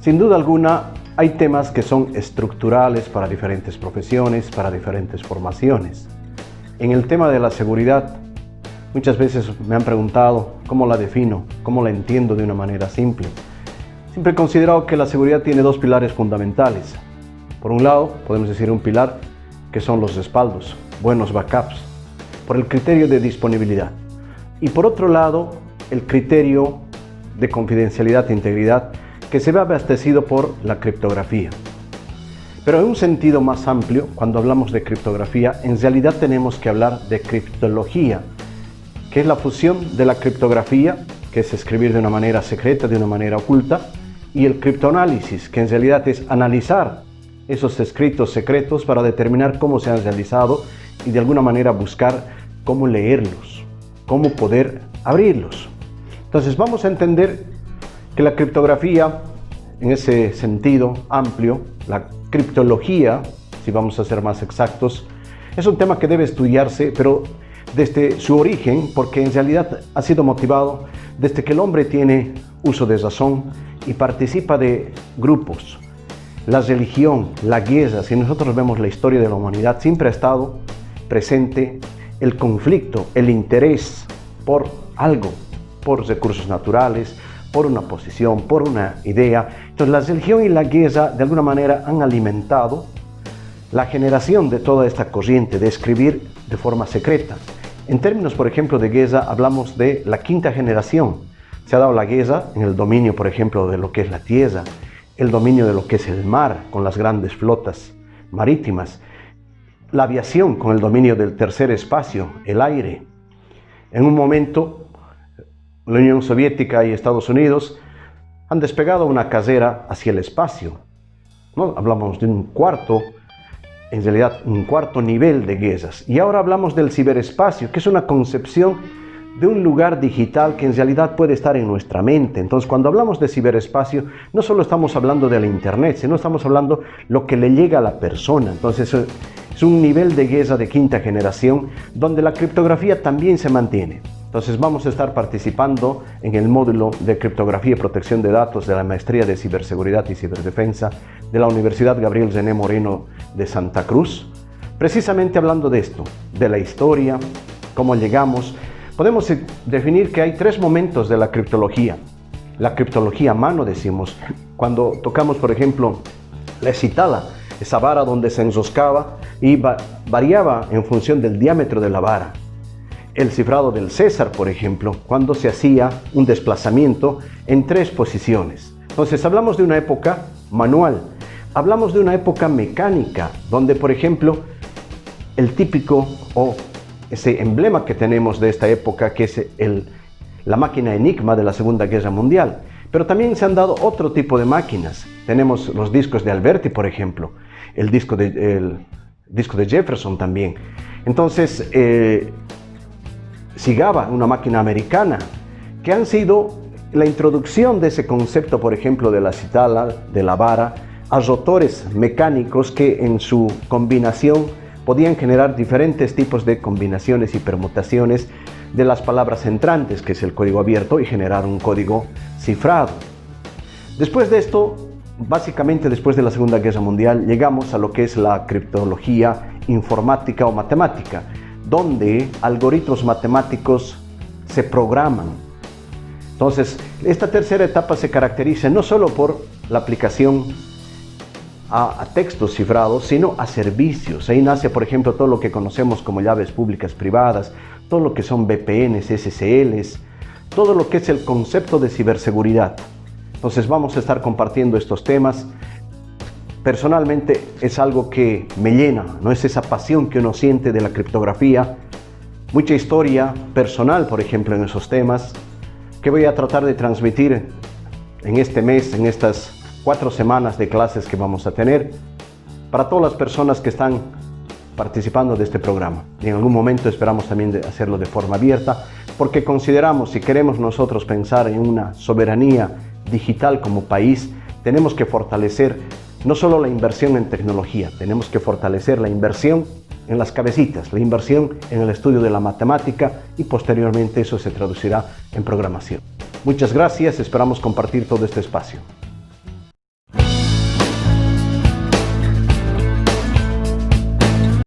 Sin duda alguna, hay temas que son estructurales para diferentes profesiones, para diferentes formaciones. En el tema de la seguridad, muchas veces me han preguntado cómo la defino, cómo la entiendo de una manera simple. Siempre he considerado que la seguridad tiene dos pilares fundamentales. Por un lado, podemos decir un pilar que son los respaldos, buenos backups, por el criterio de disponibilidad. Y por otro lado, el criterio de confidencialidad e integridad que se ve abastecido por la criptografía. Pero en un sentido más amplio, cuando hablamos de criptografía, en realidad tenemos que hablar de criptología, que es la fusión de la criptografía, que es escribir de una manera secreta, de una manera oculta, y el criptoanálisis, que en realidad es analizar esos escritos secretos para determinar cómo se han realizado y de alguna manera buscar cómo leerlos, cómo poder abrirlos. Entonces vamos a entender que la criptografía, en ese sentido amplio, la criptología, si vamos a ser más exactos, es un tema que debe estudiarse, pero desde su origen, porque en realidad ha sido motivado desde que el hombre tiene uso de razón y participa de grupos. La religión, la guerra, si nosotros vemos la historia de la humanidad, siempre ha estado presente el conflicto, el interés por algo, por recursos naturales, por una posición, por una idea. Entonces la religión y la guerra de alguna manera han alimentado la generación de toda esta corriente de escribir de forma secreta. En términos, por ejemplo, de guerra, hablamos de la quinta generación. Se ha dado la guerra en el dominio, por ejemplo, de lo que es la tierra, el dominio de lo que es el mar, con las grandes flotas marítimas, la aviación con el dominio del tercer espacio, el aire. En un momento, la Unión Soviética y Estados Unidos han despegado una carrera hacia el espacio, ¿no? Hablamos de un cuarto nivel de guerras. Y ahora hablamos del ciberespacio, que es una concepción de un lugar digital que en realidad puede estar en nuestra mente. Entonces, cuando hablamos de ciberespacio, no solo estamos hablando de la Internet, sino estamos hablando lo que le llega a la persona. Entonces, es un nivel de guerra de quinta generación donde la criptografía también se mantiene. Entonces, vamos a estar participando en el módulo de criptografía y protección de datos de la Maestría de Ciberseguridad y Ciberdefensa de la Universidad Gabriel René Moreno de Santa Cruz, precisamente hablando de esto, de la historia, cómo llegamos. Podemos definir que hay tres momentos de la criptología. La criptología a mano, decimos, cuando tocamos, por ejemplo, la escitala, esa vara donde se enroscaba y variaba en función del diámetro de la vara. El cifrado del César, por ejemplo, cuando se hacía un desplazamiento en tres posiciones. Entonces, hablamos de una época manual, hablamos de una época mecánica, donde, por ejemplo, el típico ese emblema que tenemos de esta época, que es la máquina Enigma de la Segunda Guerra Mundial. Pero también se han dado otro tipo de máquinas. Tenemos los discos de Alberti, por ejemplo, el disco de Jefferson también. Entonces, Sigaba, una máquina americana, que han sido la introducción de ese concepto, por ejemplo, de la citala, de la vara, a rotores mecánicos que en su combinación podían generar diferentes tipos de combinaciones y permutaciones de las palabras entrantes, que es el código abierto, y generar un código cifrado. Después de esto, básicamente después de la Segunda Guerra Mundial, llegamos a lo que es la criptología informática o matemática, donde algoritmos matemáticos se programan. Entonces, esta tercera etapa se caracteriza no solo por la aplicación a textos cifrados, sino a servicios. Ahí nace, por ejemplo, todo lo que conocemos como llaves públicas privadas, todo lo que son VPNs, SSLs, todo lo que es el concepto de ciberseguridad. Entonces vamos a estar compartiendo estos temas. Personalmente es algo que me llena, ¿no? Es esa pasión que uno siente de la criptografía, mucha historia personal, por ejemplo, en esos temas, que voy a tratar de transmitir en este mes, en estas 4 semanas de clases que vamos a tener, para todas las personas que están participando de este programa. Y en algún momento esperamos también hacerlo de forma abierta, porque consideramos, si queremos nosotros pensar en una soberanía digital como país, tenemos que fortalecer no solo la inversión en tecnología, tenemos que fortalecer la inversión en las cabecitas, la inversión en el estudio de la matemática, y posteriormente eso se traducirá en programación. Muchas gracias, esperamos compartir todo este espacio.